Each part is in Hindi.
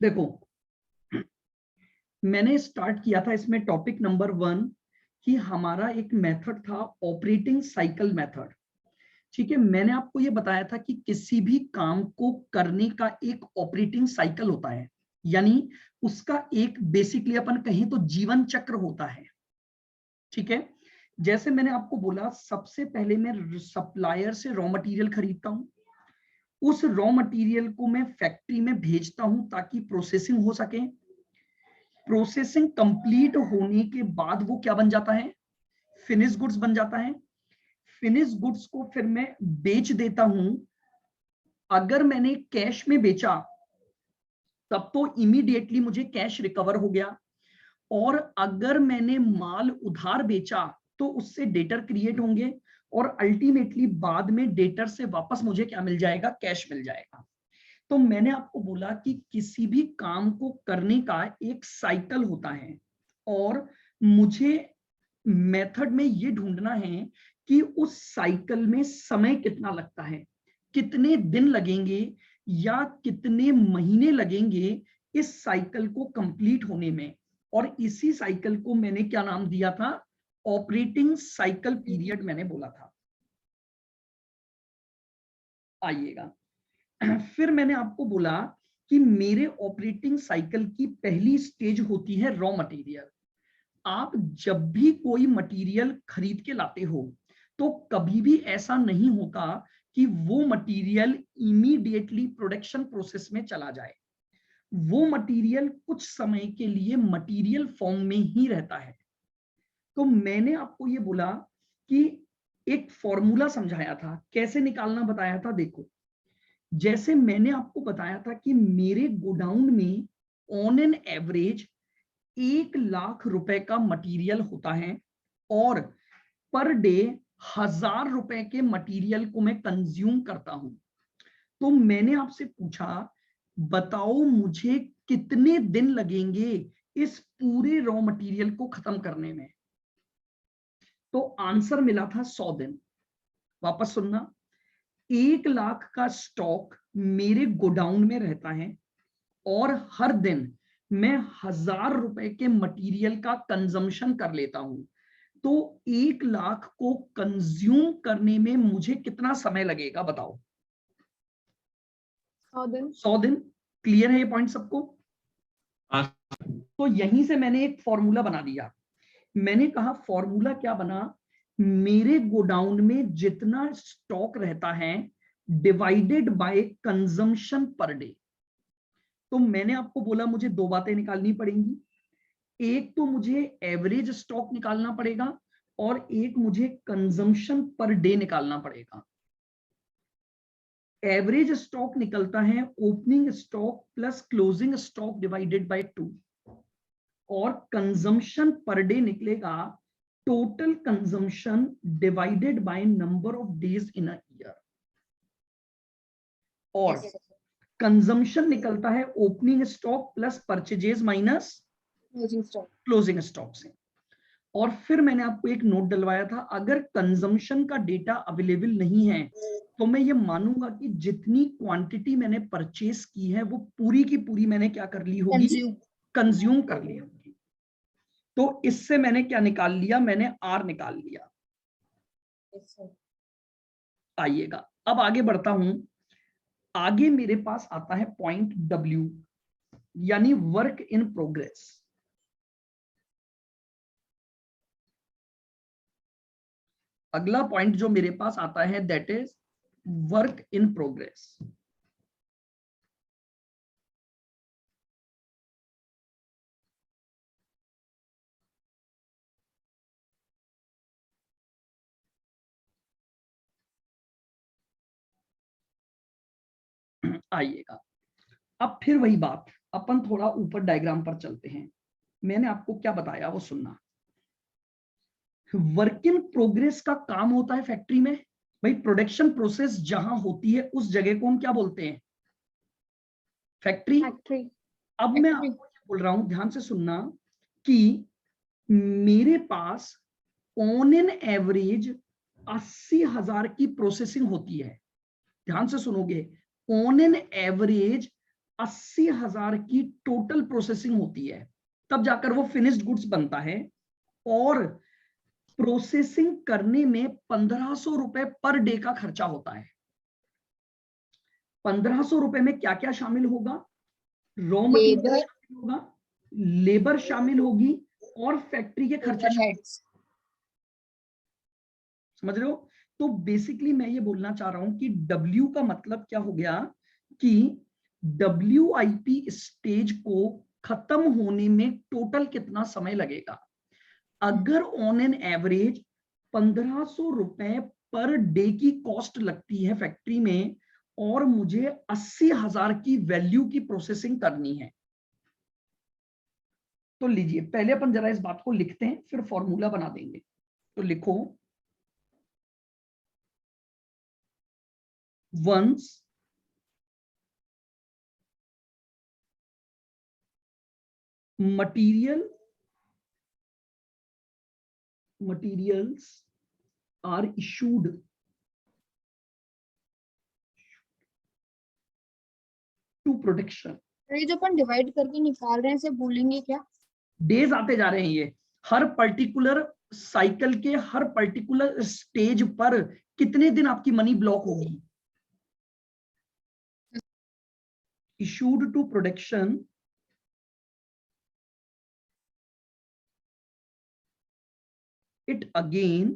देखो, मैंने स्टार्ट किया था इसमें टॉपिक नंबर 1 कि हमारा एक मेथड था ऑपरेटिंग साइकिल मेथड। ठीक है, मैंने आपको ये बताया था कि किसी भी काम को करने का एक ऑपरेटिंग साइकिल होता है, यानी उसका एक बेसिकली अपन कहें तो जीवन चक्र होता है। ठीक है, जैसे मैंने आपको बोला, सबसे पहले मैं सप्लायर से रॉ मटेरियल खरीदता हूं, उस रॉ मटेरियल को मैं फैक्ट्री में भेजता हूं ताकि प्रोसेसिंग हो सके। प्रोसेसिंग कंप्लीट होने के बाद वो क्या बन जाता है, फिनिश गुड्स बन जाता है। फिनिश गुड्स को फिर मैं बेच देता हूं। अगर मैंने कैश में बेचा तब तो इमीडिएटली मुझे कैश रिकवर हो गया, और अगर मैंने माल उधार बेचा तो उससे डेटर क्रिएट होंगे, और अल्टीमेटली बाद में डेटर से वापस मुझे क्या मिल जाएगा, कैश मिल जाएगा। तो मैंने आपको बोला कि किसी भी काम को करने का एक साइकिल होता है, और मुझे मेथड में ये ढूंढना है कि उस साइकिल में समय कितना लगता है, कितने दिन लगेंगे या कितने महीने लगेंगे इस साइकिल को कंप्लीट होने में। और इसी साइकिल को मैंने क्या नाम दिया था, ऑपरेटिंग साइकिल पीरियड मैंने बोला था। आइएगा, फिर मैंने आपको बोला कि मेरे ऑपरेटिंग साइकिल की पहली स्टेज होती है रॉ मटेरियल। आप जब भी कोई मटेरियल खरीद के लाते हो तो कभी भी ऐसा नहीं होता कि वो मटेरियल इमीडिएटली प्रोडक्शन प्रोसेस में चला जाए। वो मटेरियल कुछ समय के लिए मटेरियल फॉर्म में ही रहता है। तो मैंने आपको ये बोला कि एक फॉर्मूला समझाया था, कैसे निकालना बताया था। देखो, जैसे मैंने आपको बताया था कि मेरे गोडाउन में ऑन एन एवरेज 1 लाख रुपए का मटेरियल होता है, और पर डे 1000 रुपए के मटेरियल को मैं कंज्यूम करता हूं। तो मैंने आपसे पूछा, बताओ मुझे कितने दिन लगेंगे इस पूरे रॉ मटेरियल को खत्म करने में। तो आंसर मिला था 100 दिन। वापस सुनना, 1 लाख का स्टॉक मेरे गोडाउन में रहता है, और हर दिन मैं 1000 रुपए के मटेरियल का कंजम्पशन कर लेता हूं। तो 1 लाख को कंज्यूम करने में मुझे कितना समय लगेगा, बताओ। 100 दिन। 100 दिन। क्लियर है ये पॉइंट सबको? तो यहीं से मैंने एक फॉर्मूला बना दिया। मैंने कहा फॉर्मूला क्या बना, मेरे गोडाउन में जितना स्टॉक रहता है divided by consumption per day. तो मैंने आपको बोला मुझे 2 बातें निकालनी पड़ेंगी, एक तो मुझे एवरेज स्टॉक निकालना पड़ेगा, और एक मुझे कंजम्पशन पर डे निकालना पड़ेगा। एवरेज स्टॉक निकलता है opening stock plus closing stock divided by 2, और कंजम्पशन पर डे निकलेगा total consumption divided by number of days in a year. और कंजम्पशन निकलता है opening stock plus purchases minus closing stock से। और फिर मैंने आपको एक नोट डलवाया था, अगर कंजम्पशन का डेटा अवेलेबल नहीं है तो मैं ये मानूंगा कि जितनी क्वांटिटी मैंने परचेस की है वो पूरी की पूरी मैंने क्या कर ली होगी, कंज्यूम कर ली होगी। तो इससे मैंने क्या निकाल लिया, मैंने आर निकाल लिया। आइएगा, अब आगे बढ़ता हूं। आगे मेरे पास आता है पॉइंट डब्ल्यू, यानी वर्क इन प्रोग्रेस। अगला पॉइंट जो मेरे पास आता है that is work in progress. आइएगा, अब फिर वही बात, अपन थोड़ा ऊपर डायग्राम पर चलते हैं। मैंने आपको क्या बताया वो सुनना। वर्क इन प्रोग्रेस का काम होता है फैक्ट्री में, भाई प्रोडक्शन प्रोसेस जहां होती है उस जगह को हम क्या बोलते हैं, फैक्ट्री। अब मैं आपको ये बोल रहा हूं, ध्यान से सुनना, कि मेरे पास ऑन एन एवरेज 80,000 की प्रोसेसिंग होती है। ध्यान से सुनोगे, ऑन एन एवरेज 80,000 की टोटल प्रोसेसिंग होती है, तब जाकर वो फिनिश्ड गुड्स बनता है। और प्रोसेसिंग करने में 1500 रुपए पर डे का खर्चा होता है। 1500 रुपए में क्या क्या शामिल होगा? रॉ मटेरियल शामिल होगा, लेबर शामिल होगी, और फैक्ट्री के खर्चे समझ रहे हो? तो बेसिकली मैं ये बोलना चाह रहा हूं कि W का मतलब क्या हो गया कि WIP स्टेज को खत्म होने में टोटल कितना समय लगेगा। अगर ऑन एन एवरेज 1500 रुपए पर डे की कॉस्ट लगती है फैक्ट्री में, और मुझे 80,000 की वैल्यू की प्रोसेसिंग करनी है, तो लीजिए पहले अपन जरा इस बात को लिखते हैं, फिर फॉर्मूला बना देंगे। तो लिखो, once materials are issued to production। ये जो अपन डिवाइड करके निकाल रहे हैं इसे बोलेंगे क्या? डेज आते जा रहे हैं, ये हर पर्टिकुलर साइकिल के हर पर्टिकुलर स्टेज पर कितने दिन आपकी मनी ब्लॉक होगी। Issued to production it again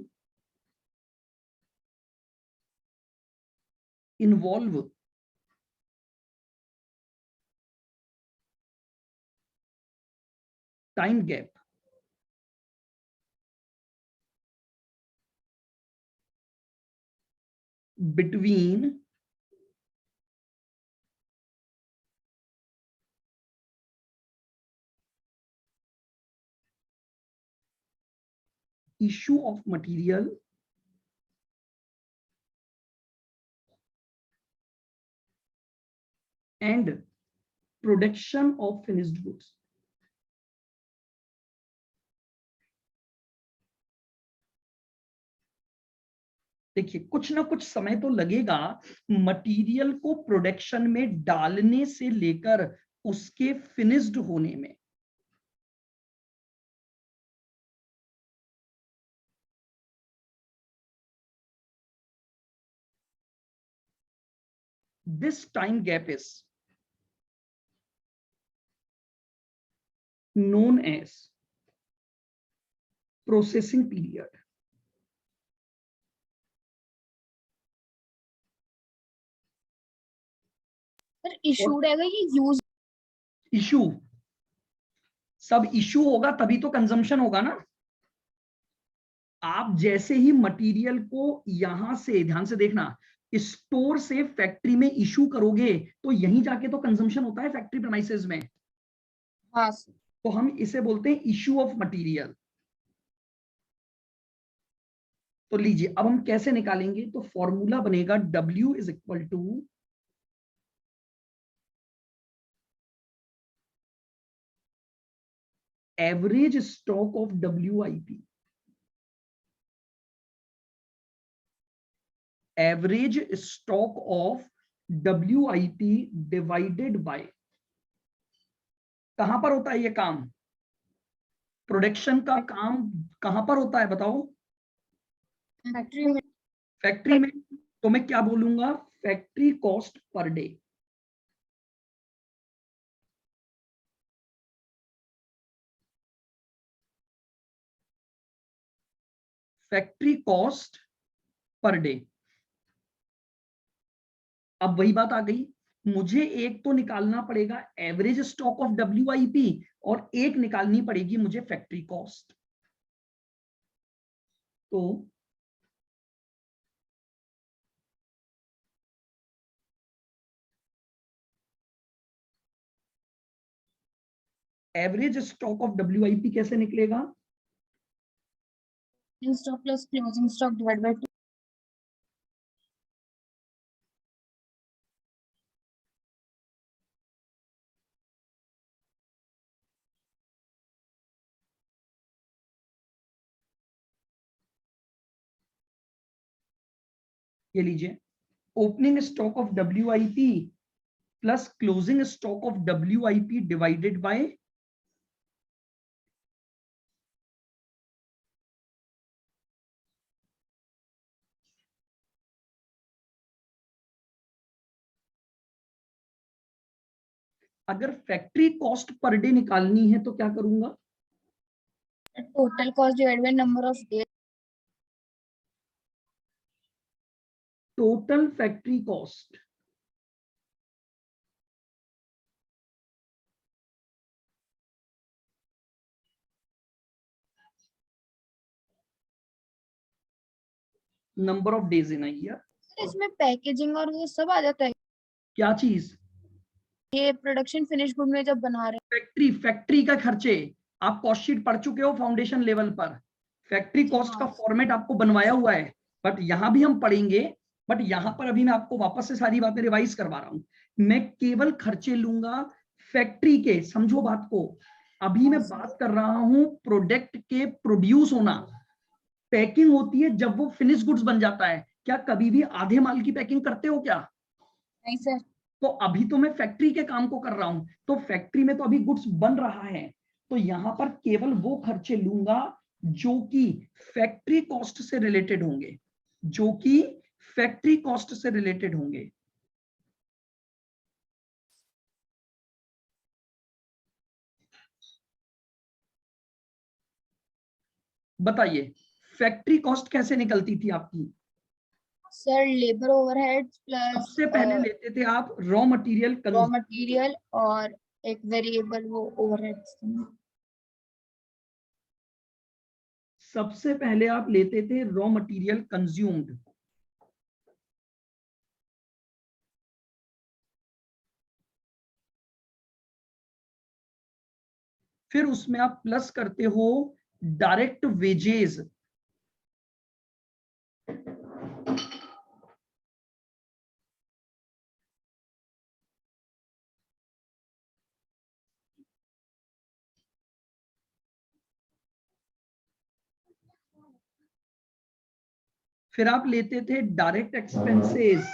involve time gap between issue of material and production of finished goods। देखिए कुछ ना कुछ समय तो लगेगा मटेरियल को प्रोडक्शन में डालने से लेकर उसके फिनिश्ड होने में। This time gap is known as processing period। Sir issued है ये यूज इशू, सब इशू होगा तभी तो कंजम्पशन होगा ना। आप जैसे ही मटेरियल को यहां से, ध्यान से देखना, स्टोर से फैक्ट्री में इशू करोगे तो यहीं जाके तो कंजम्पशन होता है फैक्ट्री प्रेमाइसेस में। हाँ तो हम इसे बोलते हैं इशू ऑफ मटेरियल। तो लीजिए अब हम कैसे निकालेंगे, तो फॉर्मूला बनेगा W is equal to average stock of WIP, average stock of WIP divided by, कहां पर होता है ये काम, प्रोडक्शन का काम कहां पर होता है बताओ, फैक्ट्री में। फैक्ट्री में। तो मैं क्या बोलूंगा, factory cost per day. Factory cost per day. अब वही बात आ गई, मुझे एक तो निकालना पड़ेगा एवरेज स्टॉक ऑफ WIP और एक निकालनी पड़ेगी मुझे फैक्ट्री कॉस्ट। तो एवरेज स्टॉक ऑफ WIP कैसे निकलेगा, stock plus closing stock divide by 2। ये लीजिए, opening stock of WIP plus closing stock of WIP divided bye अगर फैक्ट्री कॉस्ट पर डे निकालनी है तो क्या करूंगा? Total cost divide by number of days. Total factory cost number of days in a year. इसमें पैकेजिंग और वो सब आ जाता है। क्या चीज? ये प्रोडक्शन फिनिश गुड में जब बना रहे फैक्ट्री का खर्चे। आप कॉस्ट शीट पढ़ चुके हो फाउंडेशन लेवल पर। फैक्ट्री हैं। कॉस्ट का हाँ फॉर्मेट आपको बनवाया हुआ है, बट यहां भी हम पढ़ेंगे। बट यहां पर अभी मैं आपको वापस से सारी बातें रिवाइज करवा रहा हूं। मैं केवल खर्चे लूंगा फैक्ट्री के, समझो बात को। अभी मैं बात कर रहा हूं प्रोडक्ट के प्रोड्यूस होना। पैकिंग होती है जब वो फिनिश गुड्स बन जाता है। क्या कभी भी आधे माल की पैकिंग करते हो क्या? नहीं सर। तो अभी तो मैं फैक्ट्री के काम को कर रहा हूं, तो फैक्ट्री में तो अभी गुड्स बन रहा है। तो यहां पर केवल वो खर्चे लूंगा जो कि फैक्ट्री कॉस्ट से रिलेटेड होंगे, जो कि फैक्ट्री कॉस्ट से रिलेटेड होंगे। बताइए फैक्ट्री कॉस्ट कैसे निकलती थी आपकी? सर लेबर ओवरहेड्स प्लस सबसे पहले लेते थे आप रॉ मटेरियल रॉ मटेरियल और एक वेरिएबल वो ओवरहेड्स। सबसे पहले आप लेते थे रॉ मटेरियल कंज्यूम्ड। फिर उसमें आप प्लस करते हो डायरेक्ट वेजेस। फिर आप लेते थे डायरेक्ट एक्सपेंसेस।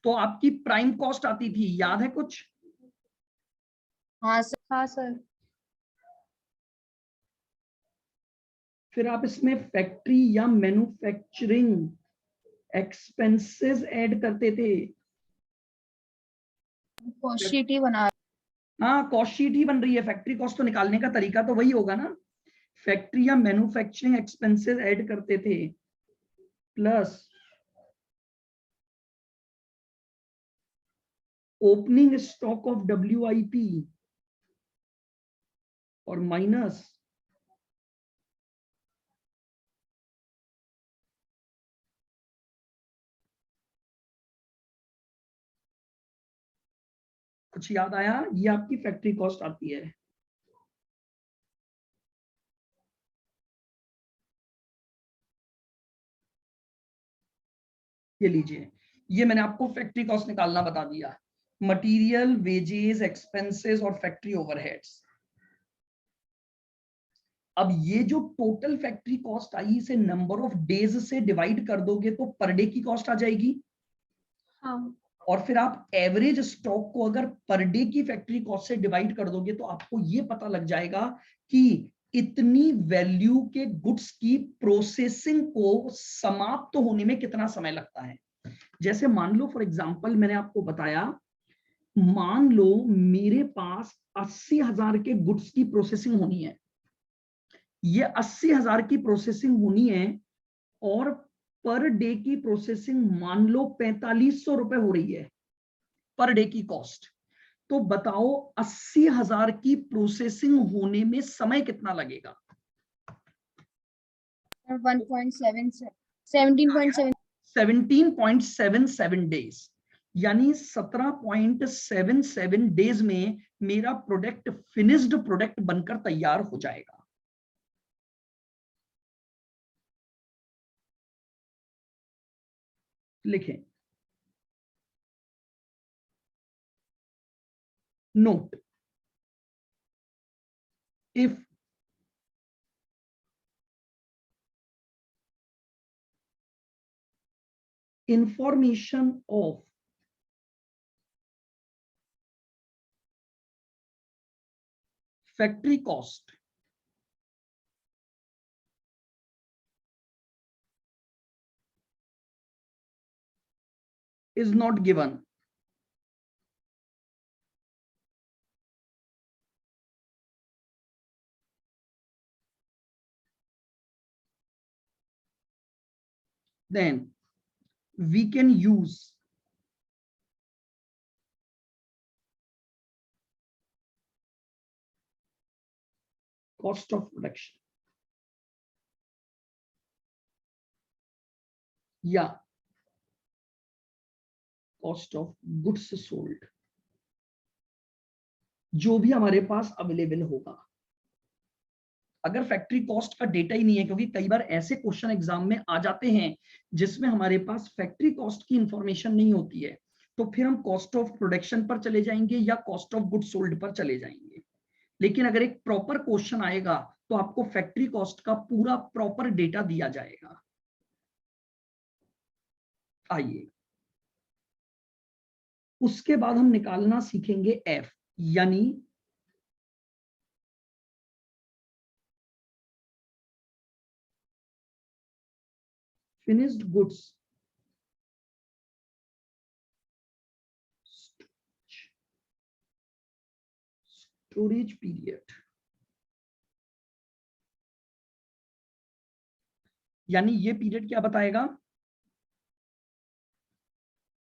तो आपकी प्राइम कॉस्ट आती थी, याद है कुछ? हाँ सर। हाँ सर। फिर आप इसमें फैक्ट्री या मैन्युफैक्चरिंग एक्सपेंसेस ऐड करते थे। कॉस्ट शीट ही बना। हाँ, कॉस्ट शीट ही बन रही है, फैक्ट्री कॉस्ट तो निकालने का तरीका तो वही होगा ना। फैक्ट्री या मैन्युफैक्चरिंग एक्सपेंसेस ऐड करते थे, plus opening stock of WIP और माइनस कुछ याद आया? ये आपकी फैक्ट्री कॉस्ट आती है। ये लीजिए, ये मैंने आपको फैक्ट्री कॉस्ट निकालना बता दिया। मटेरियल, वेजेस, एक्सपेंसेस और फैक्ट्री ओवरहेड्स। अब ये जो टोटल फैक्ट्री कॉस्ट आई, इसे नंबर ऑफ डेज से डिवाइड कर दोगे तो पर डे की कॉस्ट आ जाएगी। हाँ। और फिर आप एवरेज स्टॉक को अगर पर डे की फैक्ट्री कॉस्ट से डिवाइड कर दोगे तो आपको ये पता लग जाएगा कि इतनी वैल्यू के गुड्स की प्रोसेसिंग को समाप्त होने में कितना समय लगता है। जैसे मान लो फॉर एग्जांपल मैंने आपको बताया, मान लो मेरे पास 80,000 के गुड्स की प्रोसेसिंग होनी है। ये 80,000 की प्रोसेसिंग होनी है और पर डे की प्रोसेसिंग मान लो 4500 रुपए हो रही है पर डे की कॉस्ट। तो बताओ 80,000 की प्रोसेसिंग होने में समय कितना लगेगा? 1.7 17.7। 17.77 डेज, यानी 17.77 डेज में मेरा प्रोडक्ट फिनिश्ड प्रोडक्ट बनकर तैयार हो जाएगा। लिखें, note, if information of factory cost is not given, then we can use cost of production या कॉस्ट ऑफ गुड्स सोल्ड, जो भी हमारे पास अवेलेबल होगा। अगर फैक्ट्री कॉस्ट का डेटा ही नहीं है, क्योंकि कई बार ऐसे क्वेश्चन एग्जाम में आ जाते हैं जिसमें हमारे पास फैक्ट्री कॉस्ट की इंफॉर्मेशन नहीं होती है, तो फिर हम कॉस्ट ऑफ प्रोडक्शन पर चले जाएंगे या कॉस्ट ऑफ गुड्स सोल्ड पर चले जाएंगे। लेकिन अगर एक प्रॉपर क्वेश्चन आएगा तो आपको फैक्ट्री कॉस्ट का पूरा प्रॉपर डेटा दिया जाएगा। आइए, उसके बाद हम निकालना सीखेंगे एफ, यानी फिनिश्ड गुड्स स्टोरेज पीरियड, यानी ये पीरियड क्या बताएगा,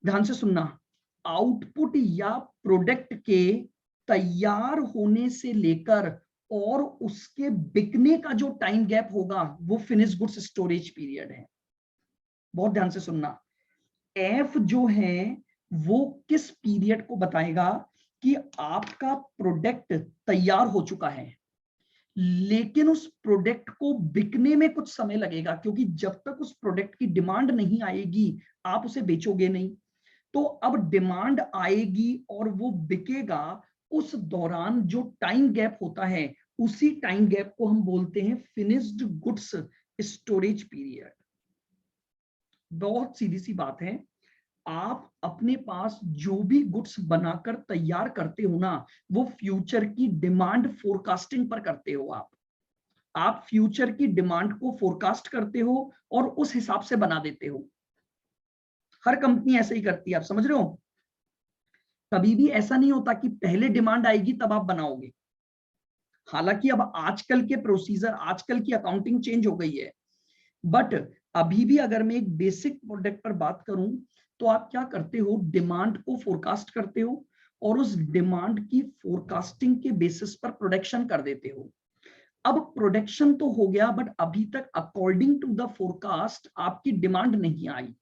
ध्यान से सुनना, आउटपुट या प्रोडक्ट के तैयार होने से लेकर और उसके बिकने का जो टाइम गैप होगा वो फिनिश गुड्स स्टोरेज पीरियड है। बहुत ध्यान से सुनना, एफ जो है वो किस पीरियड को बताएगा कि आपका प्रोडक्ट तैयार हो चुका है, लेकिन उस प्रोडक्ट को बिकने में कुछ समय लगेगा, क्योंकि जब तक उस प्रोडक्ट की डिमांड नहीं आएगी आप उसे बेचोगे नहीं। तो अब डिमांड आएगी और वो बिकेगा, उस दौरान जो टाइम गैप होता है उसी टाइम गैप को हम बोलते हैं फिनिश्ड गुड्स स्टोरेज पीरियड। बहुत सीधी सी बात है, आप अपने पास जो भी गुड्स बनाकर तैयार करते हो ना, वो फ्यूचर की डिमांड फोरकास्टिंग पर करते हो। आप फ्यूचर की डिमांड को फोरकास्ट करते हो और उस हिसाब से बना देते हो। हर कंपनी ऐसे ही करती है, आप समझ रहे हो। कभी भी ऐसा नहीं होता कि पहले डिमांड आएगी तब आप बनाओगे। हालांकि अब आजकल के प्रोसीजर, आजकल की अकाउंटिंग चेंज हो गई है, बट अभी भी अगर मैं एक बेसिक प्रोडक्ट पर बात करूं तो आप क्या करते हो, डिमांड को फोरकास्ट करते हो और उस डिमांड की फोरकास्टिंग के बेसिस पर प्रोडक्शन कर देते हो। अब प्रोडक्शन तो हो गया, बट अभी तक अकॉर्डिंग टू द फोरकास्ट आपकी डिमांड नहीं आई,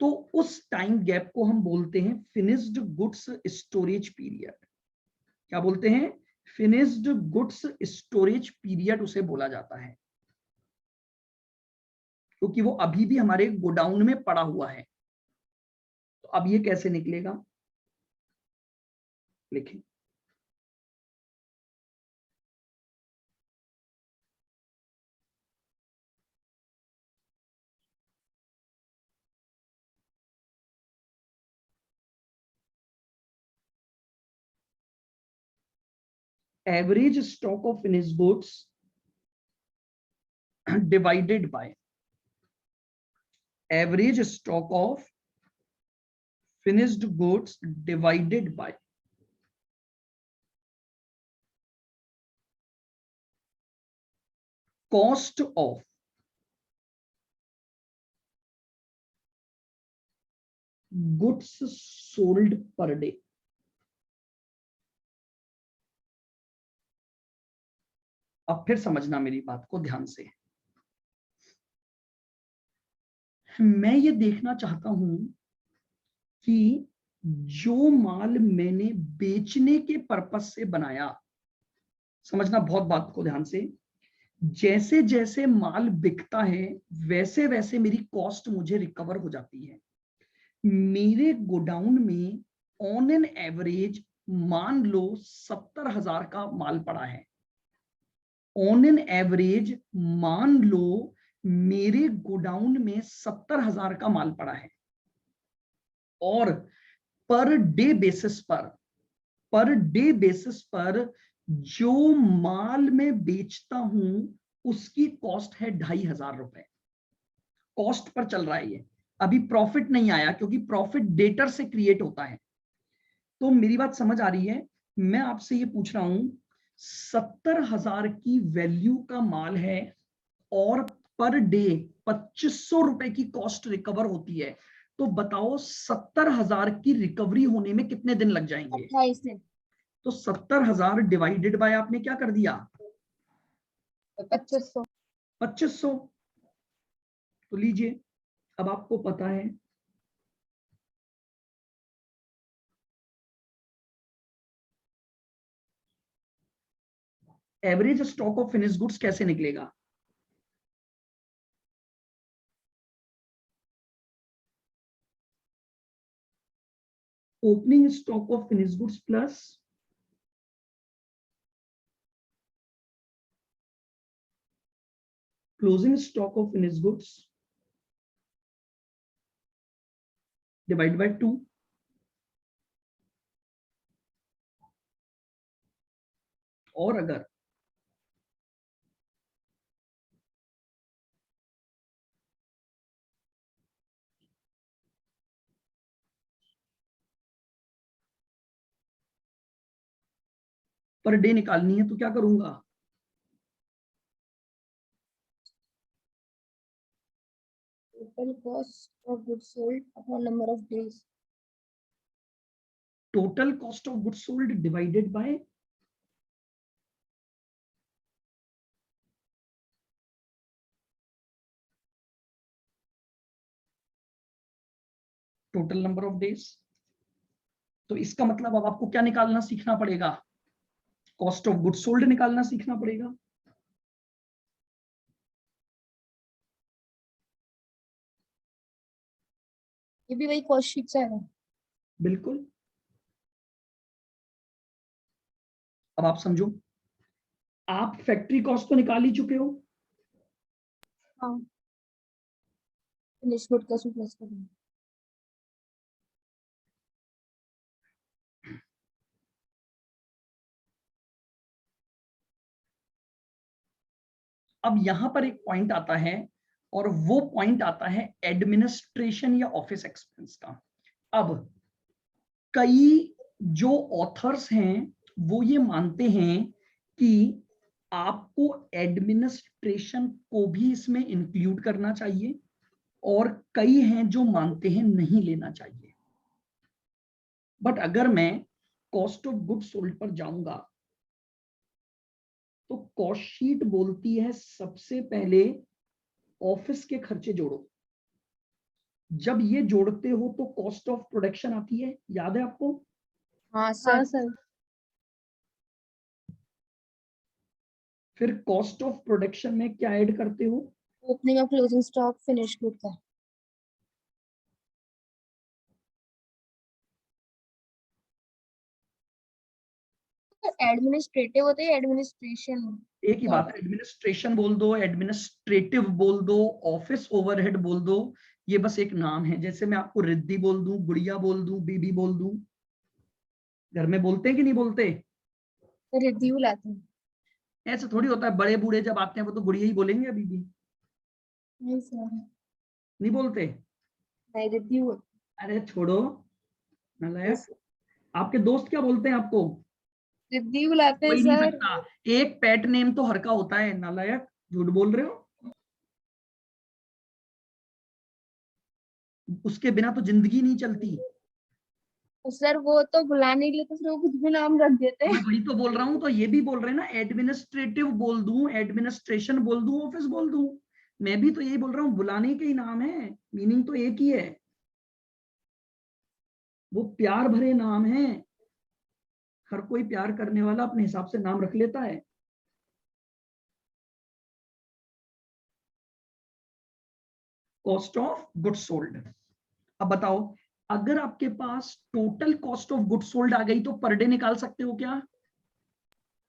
तो उस टाइम गैप को हम बोलते हैं फिनिश्ड गुड्स स्टोरेज पीरियड। क्या बोलते हैं, फिनिश्ड गुड्स स्टोरेज पीरियड उसे बोला जाता है, क्योंकि वो अभी भी हमारे गोडाउन में पड़ा हुआ है। तो अब ये कैसे निकलेगा, लिखें, average stock of finished goods divided by average stock of finished goods divided by cost of goods sold per day. अब फिर समझना मेरी बात को ध्यान से, मैं ये देखना चाहता हूं कि जो माल मैंने बेचने के पर्पस से बनाया, समझना बहुत बात को ध्यान से, जैसे जैसे माल बिकता है वैसे वैसे मेरी कॉस्ट मुझे रिकवर हो जाती है। मेरे गोडाउन में ऑन एन एवरेज मान लो 70,000 का माल पड़ा है, ऑन एन एवरेज मान लो मेरे गोडाउन में 70,000 का माल पड़ा है, और पर डे बेसिस पर जो माल में बेचता हूं उसकी कॉस्ट है 2,500 रुपए, कॉस्ट पर चल रहा है ये, अभी प्रॉफिट नहीं आया क्योंकि प्रॉफिट डेटर से क्रिएट होता है। तो मेरी बात समझ आ रही है? मैं आपसे ये पूछ रहा हूं 70,000 की वैल्यू का माल है और पर डे 2,500 रुपए की कॉस्ट रिकवर होती है, तो बताओ 70,000 की रिकवरी होने में कितने दिन लग जाएंगे? 28 दिन। तो 70,000 डिवाइडेड बाय आपने क्या कर दिया? 2500। 2,500। तो लीजिए, अब आपको पता है average stock of finish goods कैसे निकलेगा? Opening stock of finish goods plus closing stock of finish goods divide by 2। और अगर पर डे निकालनी है तो क्या करूंगा? Total cost of goods sold upon number of days. Total cost of goods sold divided by total number of days. तो इसका मतलब अब आपको क्या निकालना सीखना पड़ेगा? कॉस्ट ऑफ गुड्स सोल्ड निकालना सीखना पड़ेगा। ये भी वही कॉस्ट शीट से है। बिल्कुल। अब आप समझो, आप फैक्ट्री कॉस्ट तो निकाल ही चुके हो। हाँ, फिनिश गुड का प्लस कर देंगे। अब यहां पर एक पॉइंट आता है, और वो पॉइंट आता है एडमिनिस्ट्रेशन या ऑफिस एक्सपेंस का। अब कई जो ऑथर्स हैं वो ये मानते हैं कि आपको एडमिनिस्ट्रेशन को भी इसमें इंक्लूड करना चाहिए, और कई हैं जो मानते हैं नहीं लेना चाहिए। बट अगर मैं कॉस्ट ऑफ गुड सोल्ड पर जाऊंगा तो कॉस्ट शीट बोलती है सबसे पहले ऑफिस के खर्चे जोड़ो। जब ये जोड़ते हो तो कॉस्ट ऑफ प्रोडक्शन आती है, याद है आपको? हाँ सर। फिर कॉस्ट ऑफ प्रोडक्शन में क्या ऐड करते हो? ओपनिंग और क्लोजिंग स्टॉक फिनिश गुड का। एडमिनिस्ट्रेटिव होते हैं, एडमिनिस्ट्रेशन। एक ही बात है, एडमिनिस्ट्रेशन बोल दो, एडमिनिस्ट्रेटिव बोल दो, ऑफिस ओवरहेड बोल दो, ये बस एक नाम है। जैसे मैं आपको रिद्धि बोल दूं, गुड़िया बोल दूं, बीबी बोल दूं, घर में बोलते हैं कि नहीं बोलते? रिव्यू लाते हैं। ऐसे थोड़ी होता है, बड़े बूढ़े जब आते हैं वो तो गुड़िया ही बोलेंगे, अभी भी नहीं सर, नहीं बोलते। नहीं रिव्यू। अरे छोड़ो नालायक, यस, आपके दोस्त क्या बोलते हैं आपको? रिव्यू लाते हैं कोई नहीं सर। सकता, एक पेट नेम तो हर का होता है नालायक, झूठ बोल रहे हो। उसके बिना तो जिंदगी नहीं चलती। सर वो तो बुलाने के लिए तो फिर वो कुछ भी नाम रख देते मैं हैं। वही तो बोल रहा हूँ, तो ये भी बोल रहे हैं ना, एडमिनिस्ट्रेटिव बोल दूं, एडमिनिस्ट्रेशन बोल दूं, ऑफिस बोल दूं, मैं भी तो यही बोल रहा हूँ, बुलाने के ही नाम है, मीनिंग तो एक ही है, वो प्यार भरे नाम है। हर कोई प्यार करने वाला अपने हिसाब से नाम रख लेता है। Cost of good sold. अब बताओ, अगर आपके पास total cost of good sold आ गई तो पर डे निकाल सकते हो क्या?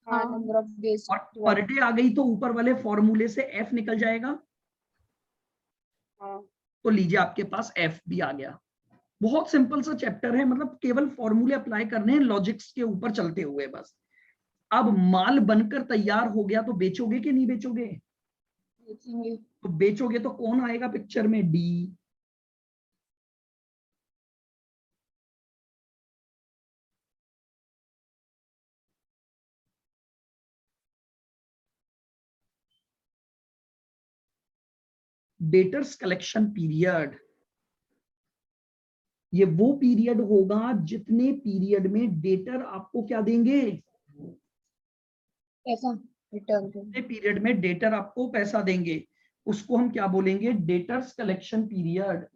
हाँ, नंबर ऑफ डेज। और पर डे आ गई तो ऊपर वाले फॉर्मूले से एफ निकल जाएगा। हाँ। तो लीजिए, आपके पास एफ भी आ गया। बहुत सिंपल सा चैप्टर है, मतलब केवल फॉर्मूले अप्लाई करने हैं लॉजिक्स के ऊपर चलते हुए बस। अब माल बनकर तैयार हो गया तो बेचोगे कि नहीं बेचोगे? बेचेंगे। तो बेचोगे तो कौन आएगा पिक्चर में? डी। डेटर्स कलेक्शन पीरियड, ये वो पीरियड होगा जितने पीरियड में डेटर आपको क्या देंगे? पैसा रिटर्न जितने पीरियड में डेटर आपको पैसा देंगे उसको हम क्या बोलेंगे? Debtors collection period.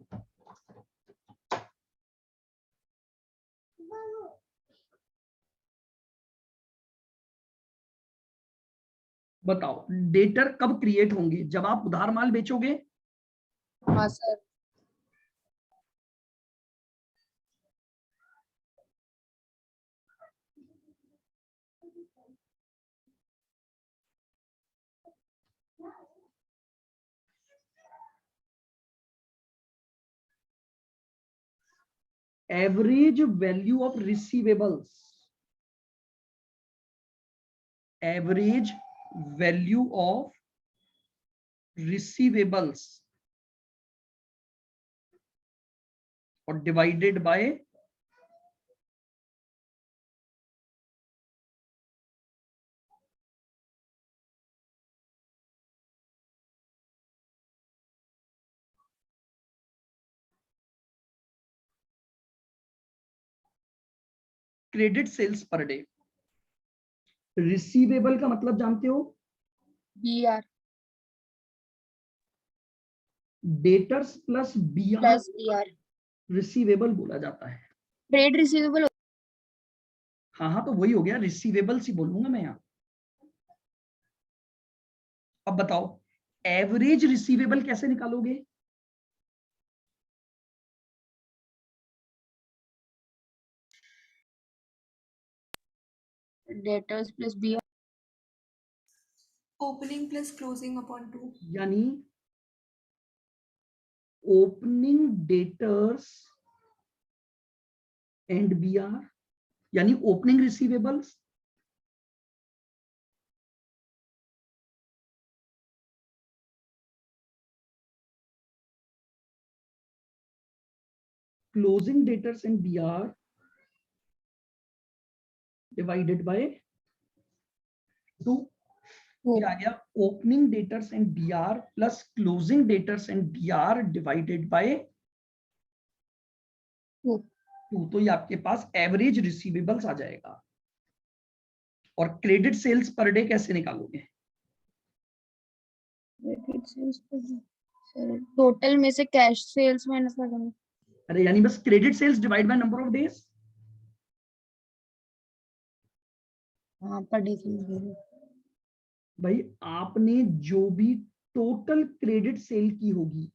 बताओ डेटर कब क्रिएट होंगे? जब आप उधार माल बेचोगे। हाँ sir. Average value of receivables, average value of receivables और divided by credit sales per day. Receivable का मतलब जानते हो? BR debtors plus BR plus BR receivable बोला जाता है। Trade receivable. हाँ हाँ, तो वही हो गया, रिसीवेबल्स ही बोलूंगा मैं यहाँ। अब बताओ एवरेज रिसीवेबल कैसे निकालोगे? Debtors plus BR opening plus closing upon 2। यानी ओपनिंग डेटर्स एंड बीआर, यानी opening receivables closing debtors and BR divided by 2। ये आ गया opening debtors and BR plus closing debtors and BR divided by 2। 2। तो ये आपके पास एवरेज रिसीवेबल्स आ जाएगा। और क्रेडिट सेल्स पर डे कैसे निकालोगे? टोटल में से कैश सेल्स माइनस करेंगे। अरे यानी बस credit sales divide by number of days. हाँ पर डे भाई आपने जो भी टोटल क्रेडिट सेल की होगी,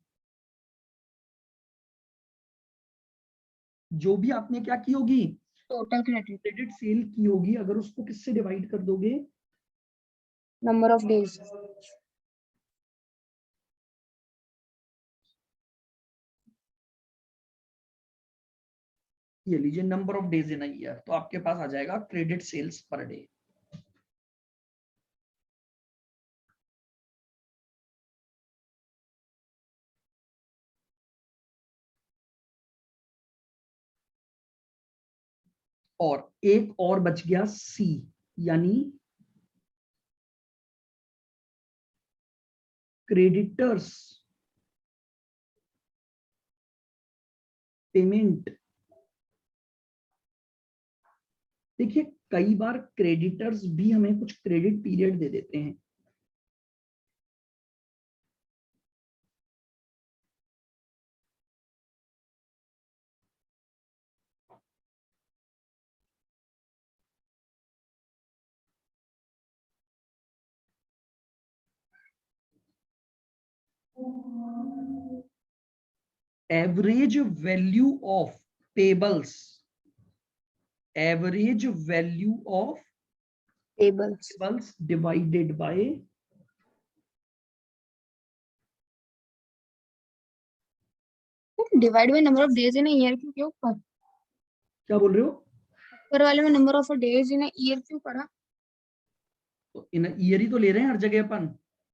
जो भी आपने क्या की होगी, टोटल क्रेडिट क्रेडिट सेल की होगी, अगर उसको किससे डिवाइड कर दोगे? Number of days. ये लीजिए number of days in a year, तो आपके पास आ जाएगा क्रेडिट सेल्स पर डे। और एक और बच गया सी, यानी क्रेडिटर्स पेमेंट। देखिए कई बार क्रेडिटर्स भी हमें कुछ क्रेडिट पीरियड दे देते हैं। Average value of pebbles, average value of tables pebbles divided by divide by number of days in year क्यों ऊपर? क्या बोल रहे हो? ऊपर वाले में number of days in year क्यों पढ़ा? तो इन ईयर ही तो ले रहे हैं हर जगह अपन,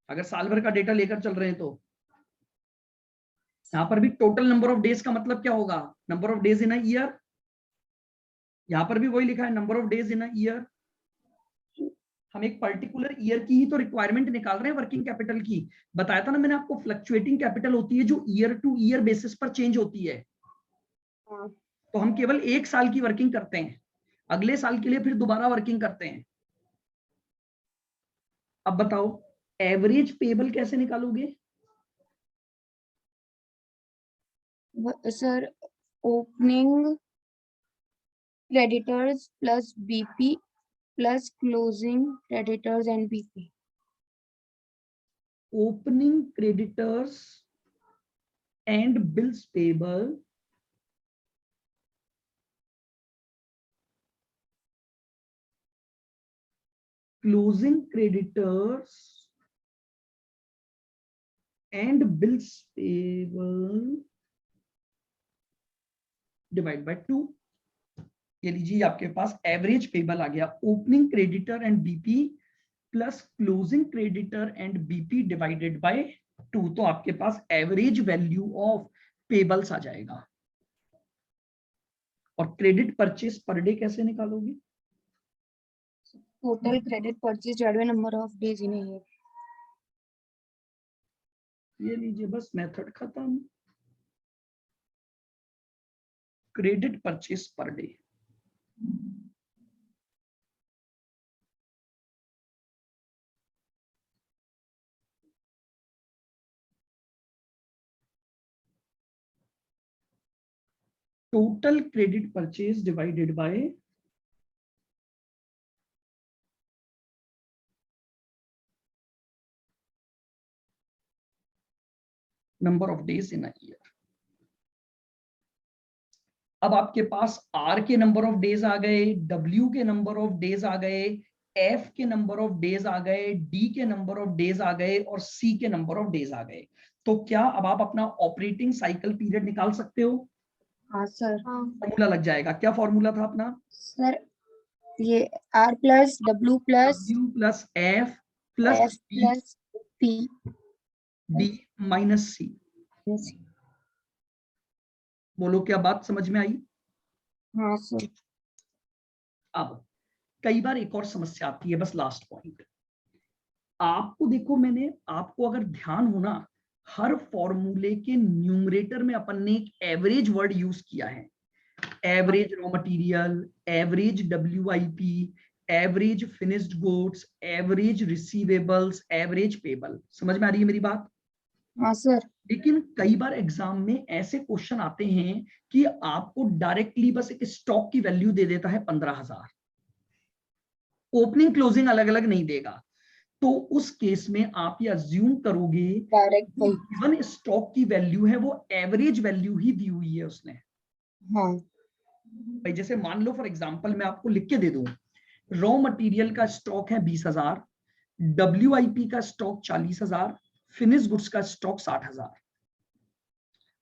अगर साल भर का डेटा लेकर चल रहे हैं तो। यहाँ पर भी टोटल नंबर ऑफ डेज का मतलब क्या होगा, number of days in a year. यहाँ पर भी वही लिखा है, number of days in a year. हम एक पर्टिकुलर ईयर की ही तो रिक्वायरमेंट निकाल रहे हैं वर्किंग कैपिटल की। बताया था ना मैंने आपको, फ्लक्चुएटिंग कैपिटल होती है जो ईयर टू ईयर बेसिस पर चेंज होती है। हाँ। तो हम केवल एक साल की वर्किंग करते हैं, अगले साल के लिए फिर दोबारा वर्किंग करते हैं। अब बताओ एवरेज पेबल कैसे निकालोगे। Sir opening creditors plus BP plus closing creditors and BP. Opening creditors and bills payable closing creditors and bills payable divide by 2। ये लीजिए आपके पास एवरेज पेबल आ गया, opening creditor and BP plus closing creditor and BP divided by 2। तो आपके पास एवरेज वैल्यू ऑफ पेबल्स आ जाएगा। और क्रेडिट परचेस पर डे कैसे निकालोगे। Total credit purchase divided by number of days in a year. ये लीजिए बस मेथड खत्म, credit purchase per day. Total credit purchase divided by number of days in a year. अब आपके पास आर के नंबर ऑफ डेज आ गए, डब्ल्यू के नंबर ऑफ डेज आ गए, एफ के नंबर ऑफ डेज आ गए, डी के नंबर ऑफ डेज आ गए और सी के नंबर ऑफ डेज आ गए। तो क्या अब आप अपना ऑपरेटिंग साइकिल पीरियड निकाल सकते हो। हाँ सर। फॉर्मूला लग जाएगा, क्या फॉर्मूला था अपना। सर ये R plus W plus W plus F plus F plus P D minus C. बोलो क्या बात समझ में आई। हाँ सर। अब कई बार एक और समस्या आती है, बस लास्ट पॉइंट आपको देखो, मैंने आपको अगर ध्यान हो ना, हर फॉर्मूले के न्यूमरेटर में अपन ने एक एवरेज वर्ड यूज किया है। Average raw material, average WIP, average finished goods, average receivables, average payable. समझ में आ रही है मेरी बात। हाँ सर। लेकिन कई बार एग्जाम में ऐसे क्वेश्चन आते हैं कि आपको डायरेक्टली बस एक स्टॉक की वैल्यू दे देता है 15,000, ओपनिंग क्लोजिंग अलग अलग नहीं देगा। तो उस केस में आप ये अज्यूम करोगे डायरेक्ट कि गिवन स्टॉक की वैल्यू है वो एवरेज वैल्यू ही दी हुई है उसने। हाँ। भाई जैसे मान लो फॉर एग्जांपल मैं आपको लिख के दे दूं, रॉ मटेरियल का स्टॉक है 20,000, डब्ल्यूआईपी का स्टॉक 40,000, फिनिश गुड्स का स्टॉक 60,000।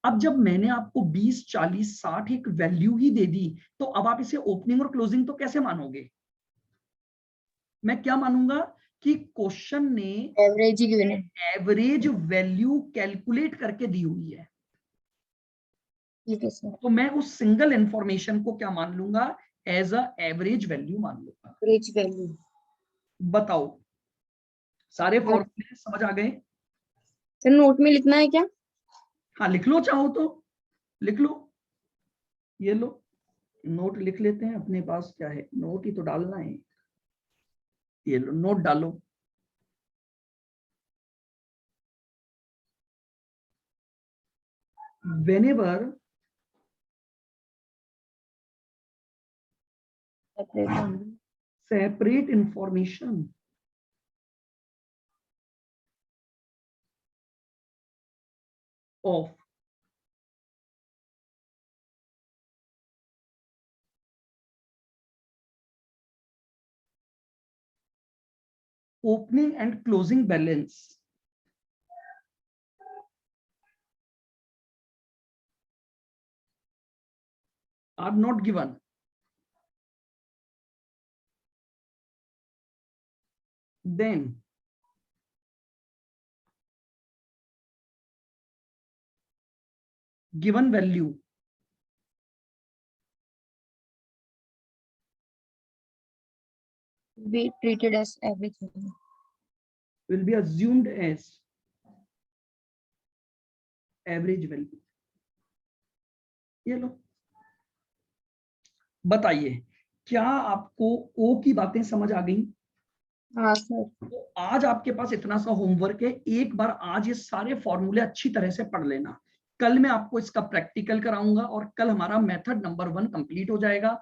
अब जब मैंने आपको 20, 40, 60 एक वैल्यू ही दे दी, तो अब आप इसे ओपनिंग और क्लोजिंग तो कैसे मानोगे। मैं क्या मानूंगा कि क्वेश्चन ने एवरेज ही गिवन है। एवरेज वैल्यू कैलकुलेट करके दी हुई है। ठीक है सर। तो मैं उस सिंगल इंफॉर्मेशन को क्या मान लूंगा, एज अ एवरेज वैल्यू मान लूंगा। Average value. बताओ सारे फॉर्मूले समझ आ गए। सर नोट में लिखना है क्या। हाँ लिख लो, चाहो तो लिख लो। ये लो नोट लिख लेते हैं, अपने पास क्या है, नोट ही तो डालना है। ये लो नोट डालो। whenever separate information of opening and closing balance are not given, then given value be treated as everything. will be assumed as average value. ये लो, बताइए क्या आपको ओ की बातें समझ आ गई? हाँ सर। तो आज आपके पास इतना सा होमवर्क है, एक बार आज ये सारे फॉर्मूले अच्छी तरह से पढ़ लेना। कल मैं आपको इसका प्रैक्टिकल कराऊंगा और कल हमारा मेथड नंबर 1 कंप्लीट हो जाएगा।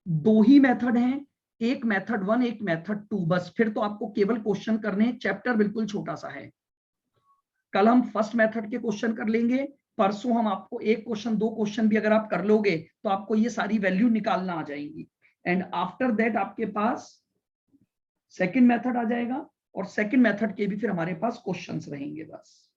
2 ही मेथड हैं, एक मेथड 1 एक मेथड 2, बस फिर तो आपको केवल क्वेश्चन करने हैं। चैप्टर बिल्कुल छोटा सा है। कल हम फर्स्ट मेथड के क्वेश्चन कर लेंगे, परसों हम आपको एक क्वेश्चन 2 क्वेश्चन भी अगर आप कर लोगे तो आपको ये सारी वैल्यू निकालना आ जाएंगी। एंड आफ्टर दैट आपके पास सेकंड मेथड आ जाएगा और सेकंड मेथड के भी फिर हमारे पास क्वेश्चंस रहेंगे बस।